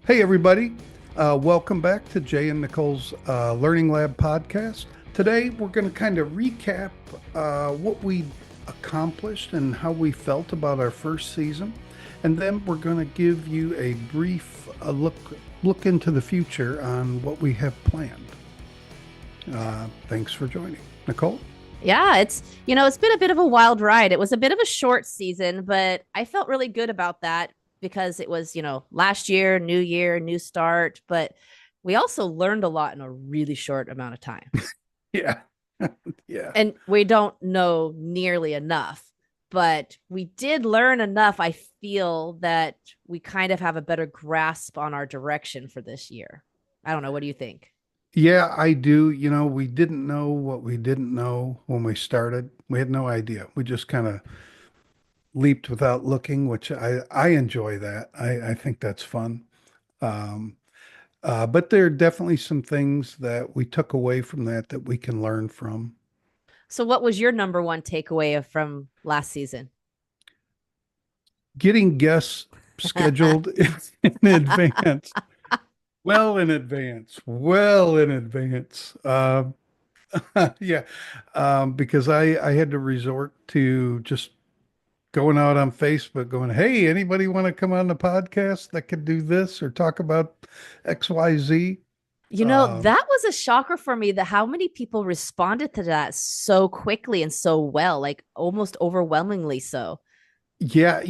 Hey, everybody. Welcome back to Jay and Nicole's Learning Lab podcast. Today, we're going to kind of recap what we accomplished and how we felt about our first season. And then we're going to give you a brief look into the future on what we have planned. Thanks for joining. Nicole? Yeah, it's been a bit of a wild ride. It was a bit of a short season, but I felt really good about that because it was, last year, new start, but we also learned a lot in a really short amount of time. Yeah. Yeah. And we don't know nearly enough, but we did learn enough. I feel that we kind of have a better grasp on our direction for this year. I don't know. What do you think? Yeah, I do. We didn't know what we didn't know when we started. We had no idea. We just kind of leaped without looking, which I enjoy that. I think that's fun. Um, but there are definitely some things that we took away from that we can learn from. So, what was your number one takeaway from last season? Getting guests scheduled in advance, well in advance. Yeah, because I had to resort to just going out on Facebook going, hey, anybody want to come on the podcast that could do this or talk about XYZ? That was a shocker for me that how many people responded to that so quickly and so well, like almost overwhelmingly so. Yeah,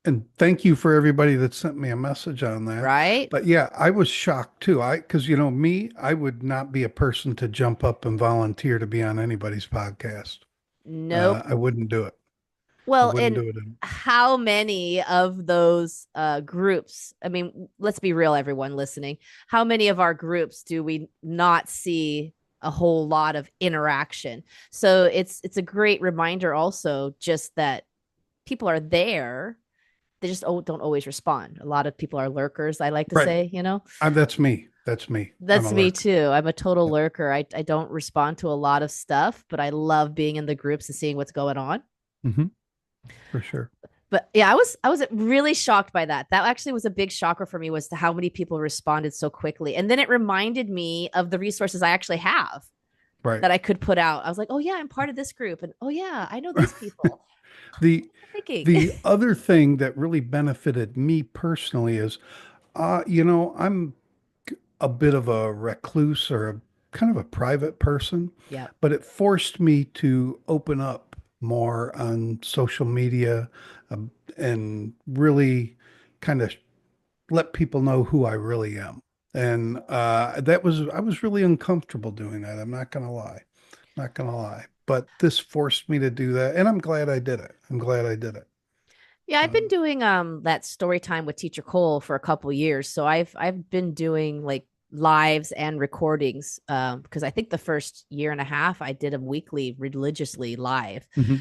and thank you for everybody that sent me a message on that. Right? But yeah, I was shocked too. Because me, I would not be a person to jump up and volunteer to be on anybody's podcast. Nope. I wouldn't do it. I Well, wouldn't and do it. how many of those groups? I mean, let's be real, everyone listening. How many of our groups do we not see a whole lot of interaction? So it's a great reminder also just that people are there. They just don't always respond. A lot of people are lurkers, I like to Right. say. That's me. That's me. I'm a That's me lurker. too. I'm a total Yeah. lurker. I don't respond to a lot of stuff, but I love being in the groups and seeing what's going on. Hmm. For sure. But yeah, I was really shocked by that. That actually was a big shocker for me was to how many people responded so quickly. And then it reminded me of the resources I actually have Right. that I could put out. I was like, "Oh yeah, I'm part of this group." And "Oh yeah, I know these people." The Thinking. the other thing that really benefited me personally is, I'm a bit of a recluse or a kind of a private person, Yeah. but it forced me to open up more on social media, and really kind of let people know who I really am. And I was really uncomfortable doing that. I'm not gonna lie, not gonna lie. But this forced me to do that, and I'm glad I did it. I'm glad I did it. Yeah, I've been Um, doing that story time with Teacher Cole for a couple years. So I've been doing like lives and recordings because I think the first year and a half I did them weekly religiously live. mhm.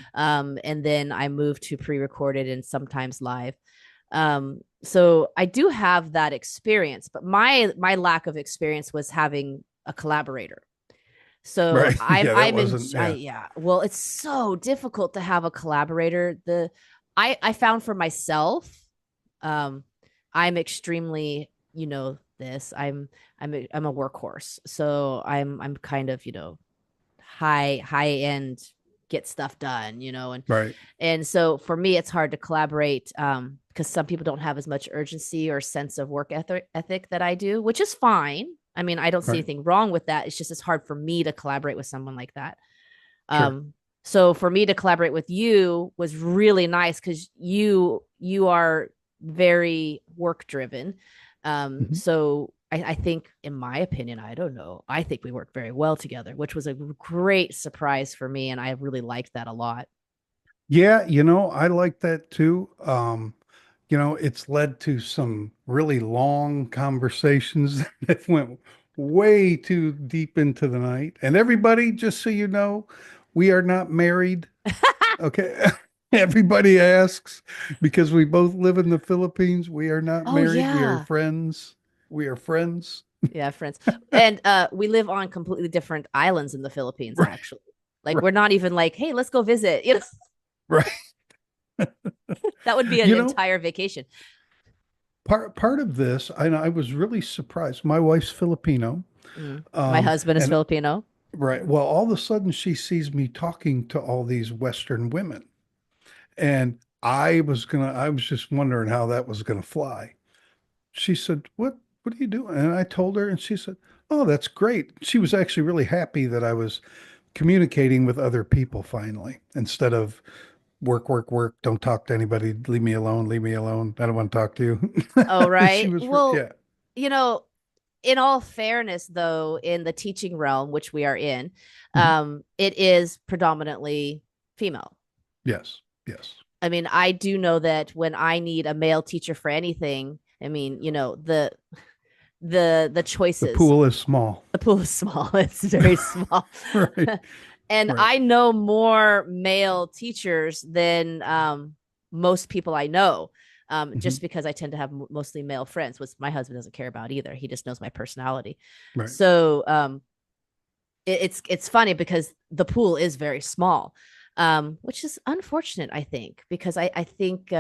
And then I moved to pre-recorded and sometimes live. So I do have that experience, but my lack of experience was having a collaborator. So Right. I'm Yeah, that I'm in wasn't. Yeah. yeah. Well, it's so difficult to have a collaborator. I found for myself, um, I'm extremely, this. I'm a workhorse. So I'm kind of, high end get stuff done, Right. and so for me it's hard to collaborate because some people don't have as much urgency or sense of work ethic that I do, which is fine. I mean, I don't see Right. anything wrong with that. It's just it's hard for me to collaborate with someone like that. Sure. So for me to collaborate with you was really nice because you are very work driven. Mhm. So I think, in my opinion, I don't know. I think we work very well together, which was a great surprise for me, and I really liked that a lot. Yeah, I like that too. It's led to some really long conversations that went way too deep into the night. And everybody, just so you know, we are not married. Okay. Everybody asks because we both live in the Philippines. We are not Oh married. We are yeah, friends. We are friends. yeah, friends, and we live on completely different islands in the Philippines. Right. Actually, like Right. we're not even like, hey, let's go visit. Right. That would be an You know, entire vacation. part of this, I was really surprised. My wife's Filipino, My husband is and Filipino. right, well, all of a sudden she sees me talking to all these Western women, and I was just wondering how that was gonna fly. She said, what are you doing? And I told her, and she said, oh, that's great. She was actually really happy that I was communicating with other people finally, instead of work, work, work, don't talk to anybody, leave me alone, I don't want to talk to Oh, you. She right. was, Well, yeah. you know, in all fairness, though, in the teaching realm, which we are in, Mhm. it is predominantly female. Yes, yes. I mean, I do know that when I need a male teacher for anything, I mean, the The choices, pool is small. the pool is small. It's very small. Right, And right. I know more male teachers than most people I know, Mhm. just because I tend to have mostly male friends, which my husband doesn't care about either. He just knows my personality. Right. So it's funny because the pool is very small, which is unfortunate, I think, because I think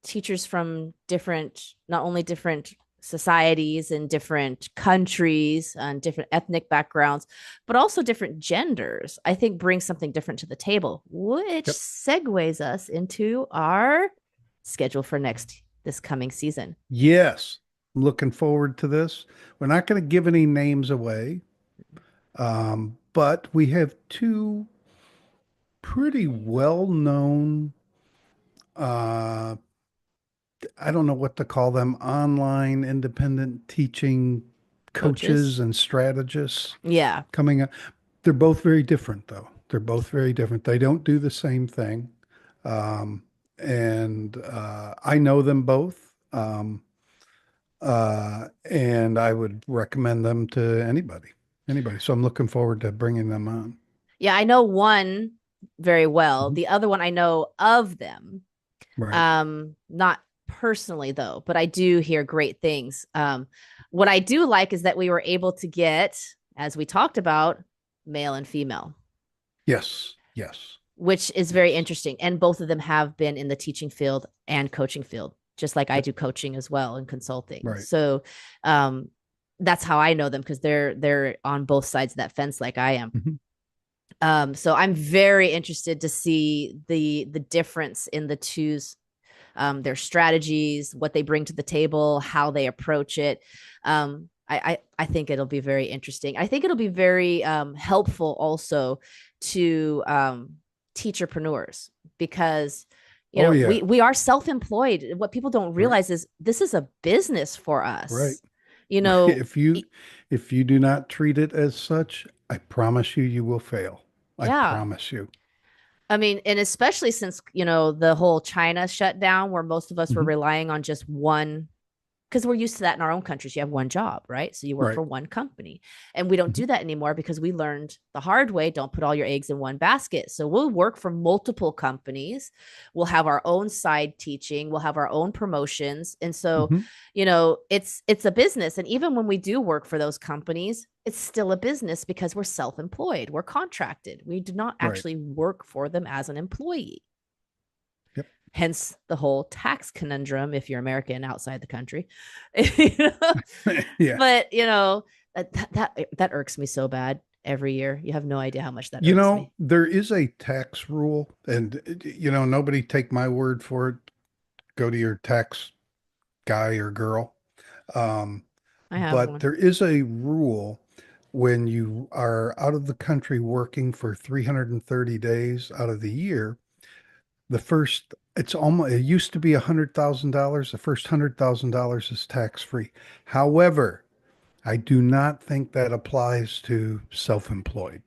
teachers from different, not only different societies and different countries and different ethnic backgrounds, but also different genders, I think brings something different to the table, which Yep. segues us into our schedule for this coming season. Yes. Looking forward to this. We're not going to give any names away, but we have two pretty well-known, uh, I don't know what to call them, online independent teaching Coaches. coaches and strategists Yeah. coming up. They're both very different, though. They're both very different. They don't do the same thing. And I know them both. And I would recommend them to anybody, anybody. So I'm looking forward to bringing them on. Yeah, I know one very well. Mhm. The other one I know of them. Right. Not personally though, but I do hear great things. What I do like is that we were able to get, as we talked about, male and female, Yes. Yes. which is very Yes. interesting. And both of them have been in the teaching field and coaching field, just like I Yep. do coaching as well and consulting. Right. So um that's how I know them, because they're on both sides of that fence like I am. Mhm. So I'm very interested to see the difference in the two's their strategies, what they bring to the table, how they approach it. I think it'll be very interesting. I think it'll be very helpful also to teacherpreneurs, because Oh, yeah. we are self-employed. What people don't Right. realize is this is a business for Right. us. You Right. know, If you do not treat it as such, I promise you, you will fail. I yeah. promise you. I mean, and especially since, the whole China shutdown, where most of us were Mhm. relying on just one, because we're used to that in our own countries. You have one job, right? So you work Right. for one company. And we don't Mhm. do that anymore because we learned the hard way, don't put all your eggs in one basket. So we'll work for multiple companies. We'll have our own side teaching, we'll have our own promotions. And so, Mhm. it's a business. And even when we do work for those companies, it's still a business because we're self-employed. We're contracted. We do not Right. actually work for them as an employee. Yep. Hence the whole tax conundrum if you're American outside the country. You know? Yeah. But that irks me so bad every year. You have no idea how much that You irks know, me. there is a tax rule, and nobody take my word for it. Go to your tax guy or girl. Um, I have but one. there is a rule when you are out of the country working for 330 days out of the year. It used to be $100,000. The first $100,000 is tax free. However, I do not think that applies to self-employed.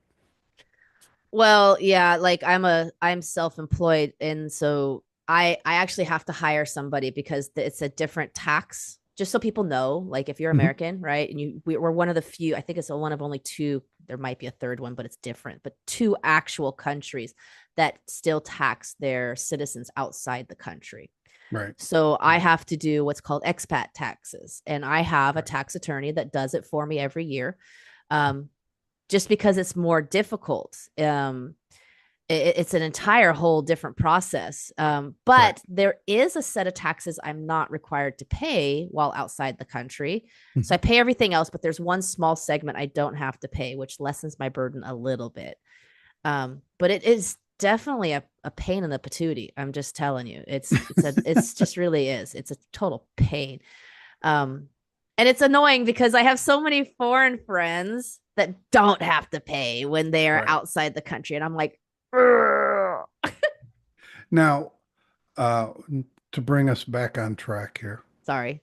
Well, yeah, like I'm self-employed, and so I actually have to hire somebody because it's a different tax. Just so people know, like if you're Mhm. American, right, and we're one of the few, I think it's one of only two, there might be a third one, but it's different, but two actual countries that still tax their citizens outside the country. Right. So I Right. have to do what's called expat taxes, and I have a Right. tax attorney that does it for me every year. Um, just because it's more difficult. it's an entire whole different process. Right. But there is a set of taxes I'm not required to pay while outside the country. So I Mhm. pay everything else, but there's one small segment I don't have to pay, which lessens my burden a little bit. But it is definitely a pain in the patootie. I'm just telling you, it's just really is. It's a total pain. Um, and it's annoying because I have so many foreign friends that don't have to pay when they're Right. outside the country, and I'm like, "Ugh." Now, uh, to bring us back on track here, Sorry.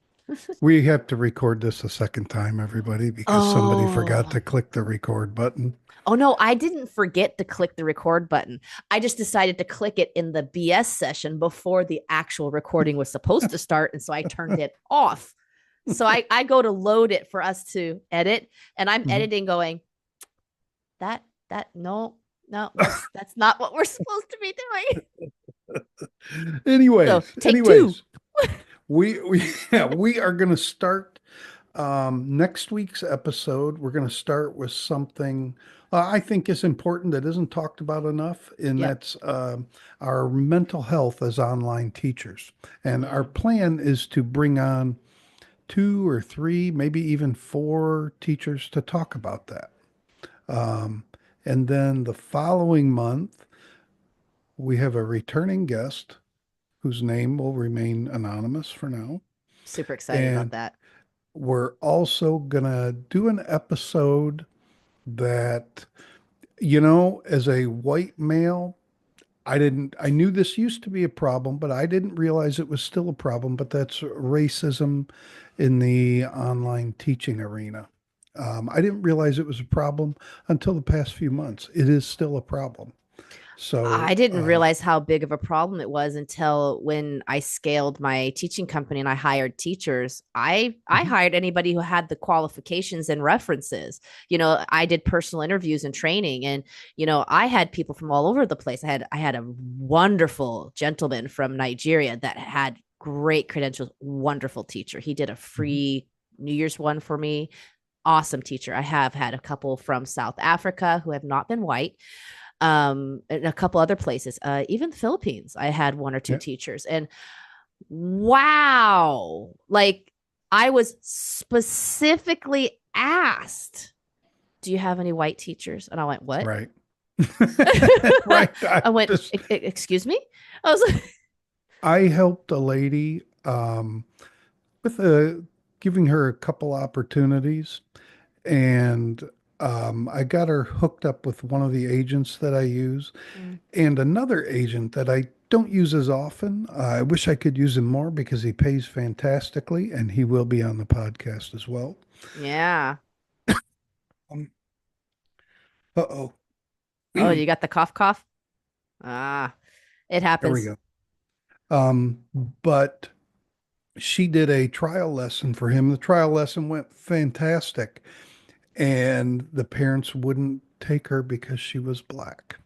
we have to record this a second time, everybody, because somebody forgot Oh, to click the record button. oh no, I didn't forget to click the record button. I just decided to click it in the BS session before the actual recording was supposed to start. And so I turned it off. So I go to load it for us to edit, and I'm Mhm. editing going, no, no, that's not what we're supposed to be doing. So Anyways, take two. anyways, we yeah, we are going to start next week's episode. We're going to start with something I think is important that isn't talked about enough, and Yep. that's our mental health as online teachers. And our Mm, plan is to bring on two or three, maybe even four teachers to talk about that. Um, and then the following month, we have a returning guest whose name will remain anonymous for now. super excited about And that. we're also going to do an episode that, as a white male, I knew this used to be a problem, but I didn't realize it was still a problem. But that's racism in the online teaching arena. I didn't realize it was a problem until the past few months. It is still a problem. I So, didn't realize how big of a problem it was until when I scaled my teaching company and I hired teachers. I mhm, hired anybody who had the qualifications and references. I did personal interviews and training, and I had people from all over the place. I had a wonderful gentleman from Nigeria that had great credentials, wonderful teacher. He did a mhm, free New Year's one for me. Awesome teacher. I have had a couple from South Africa who have not been white, and a couple other places, even the Philippines. I had one or two yeah, teachers, and wow, like I was specifically asked, "Do you have any white teachers?" And I went, "What?" right. Right. I went, "Excuse me." I was like, I helped a lady with giving her a couple opportunities, and I got her hooked up with one of the agents that I use mm, and another agent that I don't use as often. I wish I could use him more because he pays fantastically, and he will be on the podcast as well. "Yeah." Um, uh-oh. Oh, you got the cough. Ah, it There we happens. go. Um, but she did a trial lesson for him. The trial lesson went fantastic, and the parents wouldn't take her because she was black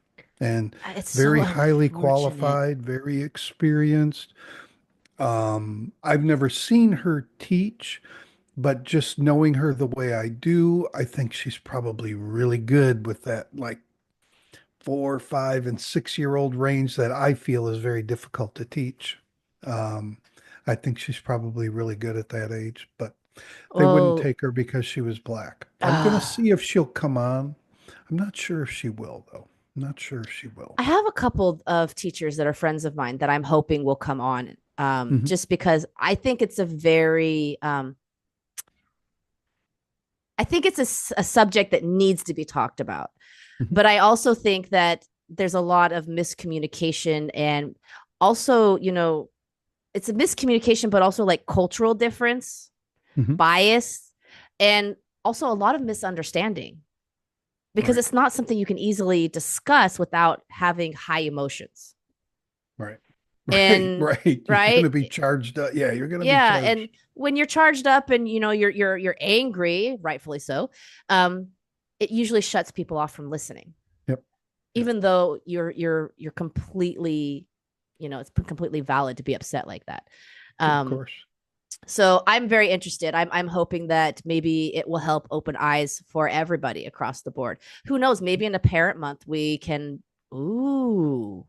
and It's so very highly unfortunate. qualified, very experienced. I've never seen her teach, but just knowing her the way I do, I think she's probably really good with that, like 4, 5, and 6 year old range that I feel is very difficult to teach. Um, I think she's probably really good at that age, but they wouldn't Oh, take her because she was black. I'm going to uh, see if she'll come on. I'm not sure if she will, though. I'm not sure if she will. I have a couple of teachers that are friends of mine that I'm hoping will come on, Hmm. just because I think it's a subject that needs to be talked about. Hmm. But I also think that there's a lot of miscommunication, and also, it's a miscommunication, but also like cultural difference, Hmm. bias, and also a lot of misunderstanding because Right. it's not something you can easily discuss without having high emotions. Right. Right. And Right. You're going right, to be charged up. Yeah, you're going to be yeah, and charged. when you're charged up and you're angry, rightfully so, um it usually shuts people off from listening, Yep. Yep. even though you're completely, it's completely valid to be upset like that. Of um course. so I'm very interested. I'm hoping that maybe it will help open eyes for everybody across the board. Who knows, maybe in a parent month we can Ooh,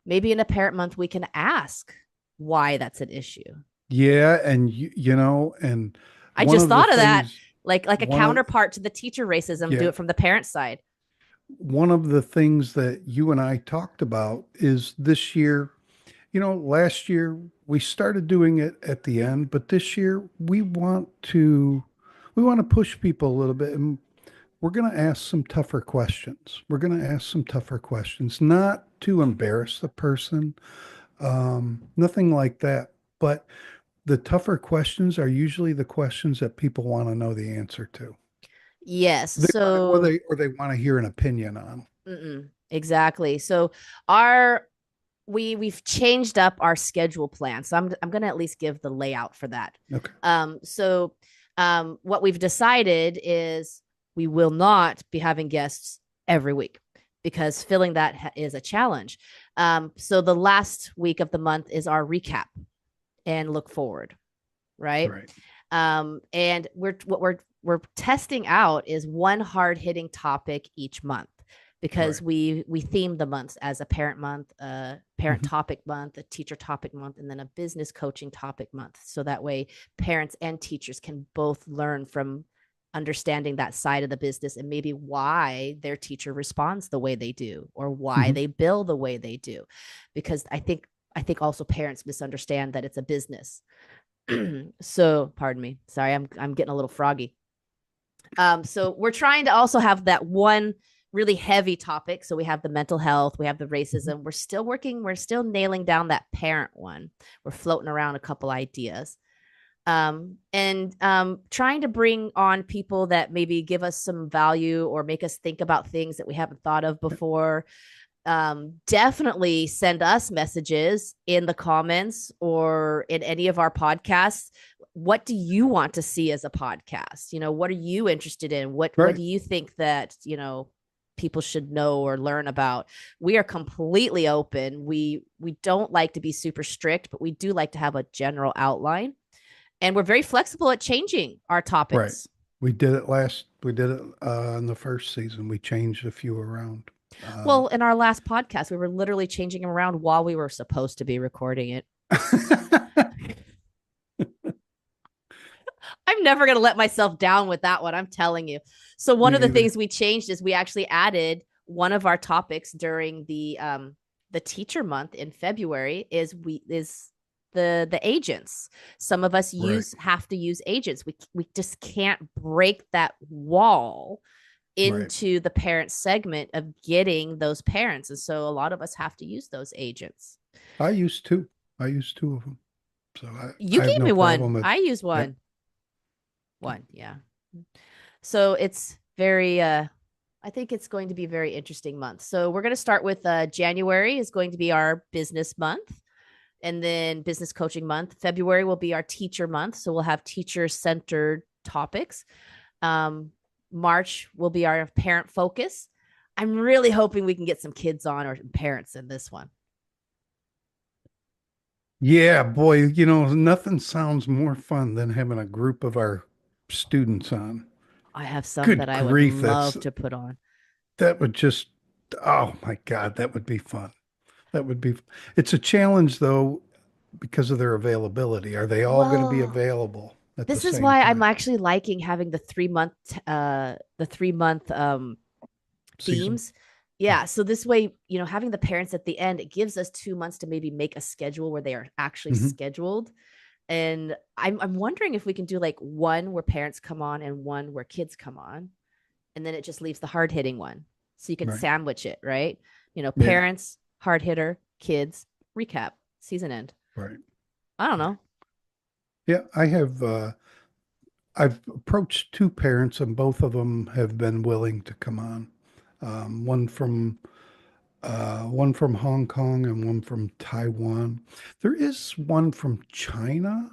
maybe in a parent month we can ask why that's an issue. Yeah, and and I one just of the thought of that, things, like a one of counterpart to the teacher racism. Do yeah, it from the parent side. one of the things that you and I talked about is this year, last year we started doing it at the end, but this year we want to push people a little bit, and we're going to ask some tougher questions. We're going to ask some tougher questions, not to embarrass the person, nothing like that, but the tougher questions are usually the questions that people want to know the answer to. Yes. They want to, or So they want to hear an opinion on. exactly. So our we've changed up our schedule plan. So I'm going to at least give the layout for that. Okay. So what we've decided is we will not be having guests every week because filling that is a challenge. So the last week of the month is our recap and look forward, right? Right. And we're testing out is one hard hitting topic each month because Right. we theme the months as a parent month, a parent Mhm. topic month, a teacher topic month, and then a business coaching topic month. So that way parents and teachers can both learn from understanding that side of the business and maybe why their teacher responds the way they do or why Mhm. they bill the way they do. Because I think also parents misunderstand that it's a business. So pardon me. Sorry, I'm getting a little froggy. So we're trying to also have that one really heavy topic. So we have the mental health, we have the Mhm. racism. We're still nailing down that parent one. We're floating around a couple ideas. And trying to bring on people that maybe give us some value or make us think about things that we haven't thought of before. Definitely send us messages in the comments or in any of our podcasts. What do you want to see as a podcast? What are you interested in? What Right. do you think that, people should know or learn about? We are completely open. We don't like to be super strict, but we do like to have a general outline. And we're very flexible at changing our Right. topics. We did it in the first season. We changed a few around. Well, in our last podcast, we were literally changing them around while we were supposed to be recording it. I'm never going to let myself down with that one. I'm telling you. So one Me of the either. things we changed is we actually added one of our topics during the teacher month in February is the agents. Some of us Right. have to use agents. We just can't break that wall Right. into the parent segment of getting those parents. And so a lot of us have to use those agents. I used two. I used two of them. So You I have gave no me one. problem with, I use yep. one. One, yeah. So it's very I think it's going to be a very interesting month. So we're going to start with January is going to be our business month and then business coaching month. February will be our teacher month. So we'll have teacher centered topics. Um, March will be our parent focus. I'm really hoping we can get some kids on or parents in this one. Yeah, boy, nothing sounds more fun than having a group of our students on. I have some that Good I would grief, love to put on. that would just, oh my God, that would be fun. That would be, it's a challenge though, because of their availability. Are they all going to be Well, available at the this is same why I'm time? actually liking having the 3 month Season? themes. Yeah. Yeah, so this way, having the parents at the end, it gives us 2 months to maybe make a schedule where they are actually Hmm. scheduled. And I'm wondering if we can do like one where parents come on and one where kids come on, and then it just leaves the hard hitting one, so you can Right. sandwich it, right? Yeah. Parents, hard hitter, kids, recap, season end. Right. I don't Right. know. Yeah. I've approached two parents and both of them have been willing to come on. Um, one from, one from Hong Kong and one from Taiwan. There is one from China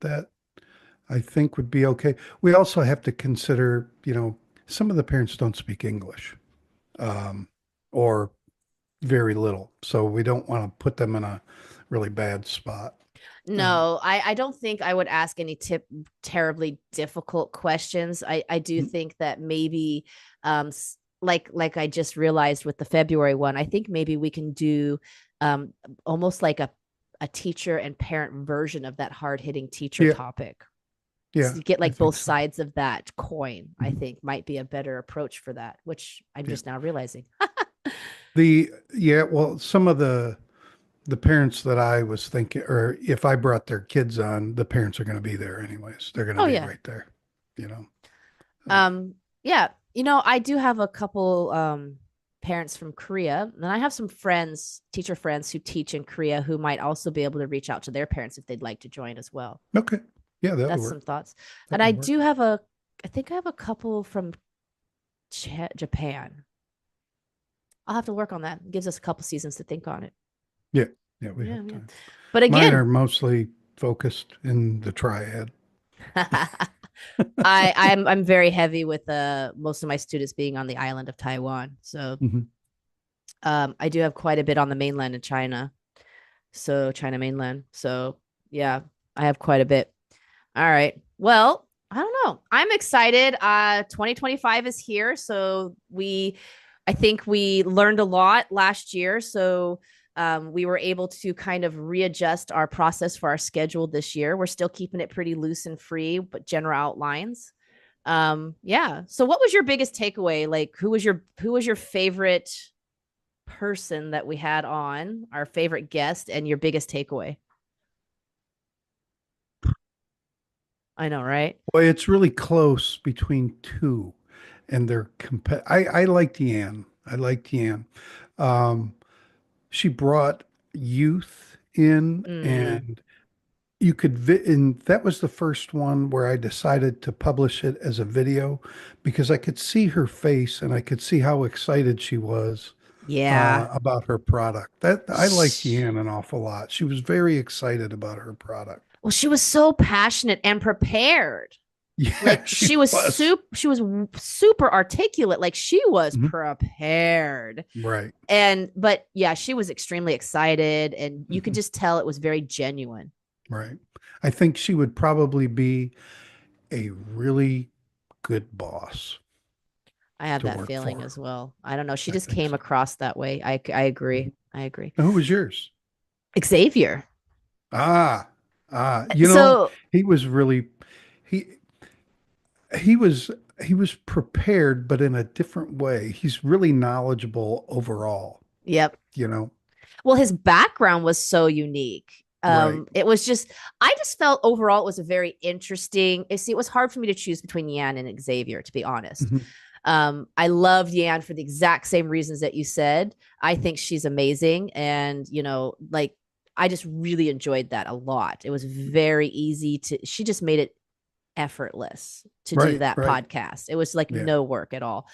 that I think would be okay. We also have to consider, some of the parents don't speak English, um, or very little. So we don't want to put them in a really bad spot. Um, No, I don't think I would ask any terribly difficult questions. I do mm, think that maybe um like I just realized with the February one, I think maybe we can do um almost like a teacher and parent version of that hard hitting teacher Yeah, topic. So yeah, you get I like both think so. sides of that coin, I Mhm. think might be a better approach for that, which I'm Yeah. just now realizing. Yeah, well, some of the parents that I was thinking, or if I brought their kids on, the parents are going to be there anyways. They're going to Oh be yeah. right there, you know. Um, yeah, I do have a couple parents from Korea, and I have some friends, teacher friends who teach in Korea who might also be able to reach out to their parents if they'd like to join as well. Okay. Yeah, that would That's work. some thoughts. And That would work. I think I have a couple from Japan. I'll have to work on that. It gives us a couple seasons to think on it. Yeah. Yeah, we Yeah, have yeah. time. But Mine again, are mostly focused in the triad. I'm very heavy with most of my students being on the island of Taiwan. So Mhm. I do have quite a bit on the mainland in China. So China mainland. So yeah, I have quite a bit. All right. Well, I don't know. I'm excited. 2025 is here. I think we learned a lot last year. So we were able to kind of readjust our process for our schedule this year. We're still keeping it pretty loose and free, but general outlines. Yeah. So what was your biggest takeaway? Like who was your favorite person that we had on, our favorite guest, and your biggest takeaway? I know, right? Well, it's really close between two, and I liked Yan. I liked Yan. Um, she brought youth in, Mm, and and that was the first one where I decided to publish it as a video because I could see her face and I could see how excited she was yeah. about her product. That I liked Shh. Yan an awful lot. She was very excited about her product. Well, she was so passionate and prepared. Yeah, Like she was. she was super articulate. Like she was Mhm. prepared. Right. But yeah, she was extremely excited and you could Mhm. just tell it was very genuine. Right. I think she would probably be a really good boss I have to that work feeling for. as well. I don't know. She I just think came so. across that way. I agree. Mhm. I agree. Now, who was yours? Xavier. Ah, So, he was really he he was he was prepared, but in a different way. He's really knowledgeable overall, yep. you know. Well, his background was so unique. Right. It was just, I just felt overall it was a very interesting. See, it was hard for me to choose between Yan and Xavier, to be honest. Mhm. I loved Yan for the exact same reasons that you said. I think she's amazing. And, like, I just really enjoyed that a lot. It was very easy she just made it effortless to do Right, that right. podcast. It was like Yeah, no work at all.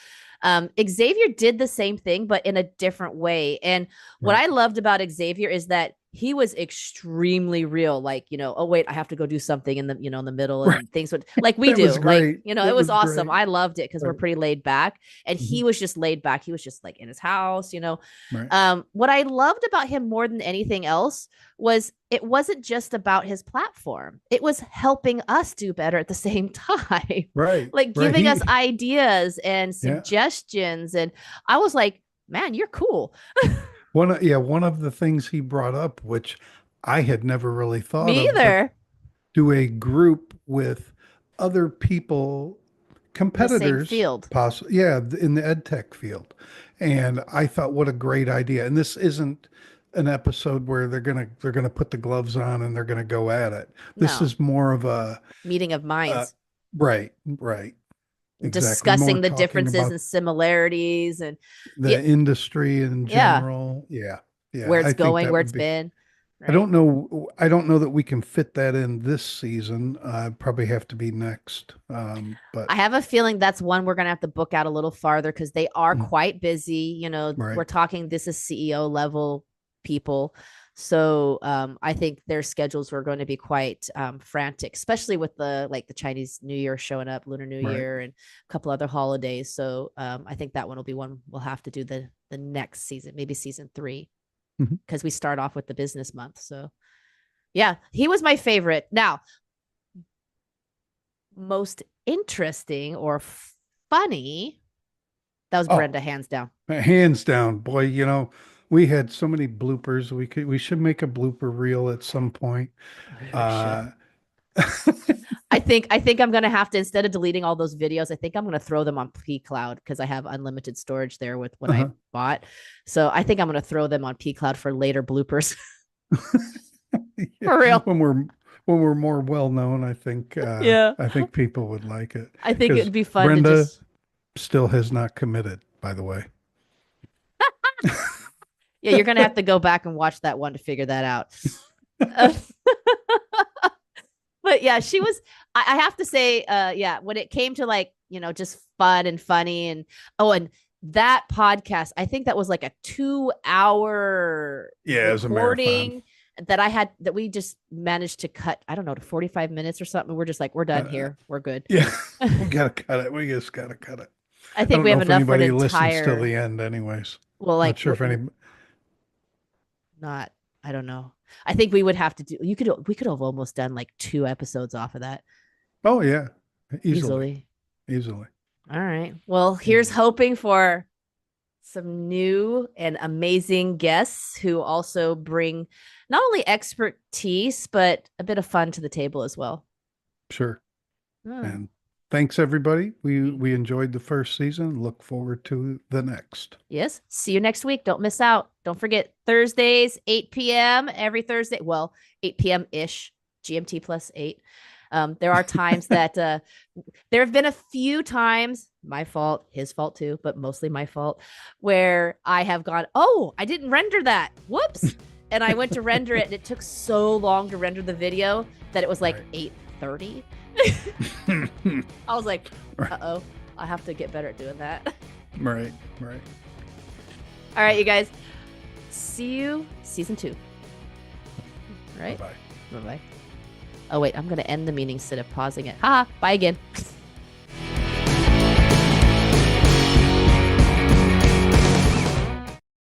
Xavier did the same thing, but in a different way. And what right. I loved about Xavier is that he was extremely real. Like, oh wait, I have to go do something in the middle, Right. and things would like we That do. was Like, great. it That was was awesome. great. I loved it because we're Right. pretty laid back. And he Mhm. was just laid back. He was just like in his house. Right. What I loved about him more than anything else was it wasn't just about his platform. It was helping us do better at the same time. Right. Like Right. giving us ideas and Yeah. suggestions. And I was like, man, you're cool. One of the things he brought up, which I had never really thought Me of, but either. do a group with other people, In the same competitors, field. possibly, yeah, in the ed tech field. And I thought, what a great idea. And this isn't an episode where they're gonna put the gloves on and they're gonna go at it. This No, is more of a meeting of uh, minds, right, right, exactly. More discussing the talking differences about and similarities and yeah, the industry in yeah, general. Yeah, yeah. where it's I think going, that where would it's be. been, I right? don't know. I don't know that we can fit that in this season. Probably have to be next. But I have a feeling that's one we're going to have to book out a little farther because they are mm, quite busy. right, We're talking, this is CEO level people. So I think their schedules were going to be quite frantic, especially with the Chinese New Year showing up, Lunar New right. Year, and a couple other holidays. So I think that one will be one we'll have to do the next season, maybe season 3, Mhm. because we start off with the business month. So yeah, he was my favorite. Now, most interesting or funny. That was Oh, Brenda, hands down. hands down, boy, we had so many bloopers. We should make a blooper reel at some point. Maybe we should. Uh, I think I'm gonna have to, instead of deleting all those videos, I think I'm gonna throw them on P Cloud because I have unlimited storage there with what I uh-huh. bought. So I think I'm gonna throw them on P Cloud for later bloopers. Yeah, For real. when we're more well known, Yeah. I think people would like it I think because it'd be fun to Brenda just, still has not committed, by the way. yeah, you're gonna have to go back and watch that one to figure that out. Uh, but yeah, she was, I have to say, yeah, when it came to like, just fun and funny and oh, and that podcast, I think that was like a 2 hour Yeah, it was a marathon. recording that we just managed to cut, I don't know, to 45 minutes or something. We're just like, we're done Uh, here. We're good. yeah, we gotta cut it. We just gotta cut it. I I think don't we know have if enough for an anybody listens till entire, the end, anyways. well, Not like, sure if any. not, I don't know. I think we would have to do, we could have almost done like 2 episodes off of that Oh yeah, easily, easily. easily, All right. Well, here's easily. hoping for some new and amazing guests who also bring not only expertise, but a bit of fun to the table as well. Sure. Oh, And thanks everybody. We enjoyed the first season. Look forward to the next. yes. See you next week. Don't miss out. Don't forget Thursdays, 8 p.m. every Thursday. Well, 8 p.m. ish, GMT plus 8. There are times that there have been a few times, my fault, his fault too, but mostly my fault, where I have gone, oh, I didn't render that. Whoops. And I went to render it, and it took so long to render the video that it was like Right. 8:30. I was like, uh-oh, I have to get better at doing that. Right. Right. All right, you guys. See you season 2. Right? Bye-bye. Bye-bye. Oh, wait, I'm going to end the meeting instead of pausing it. Ha! Bye again.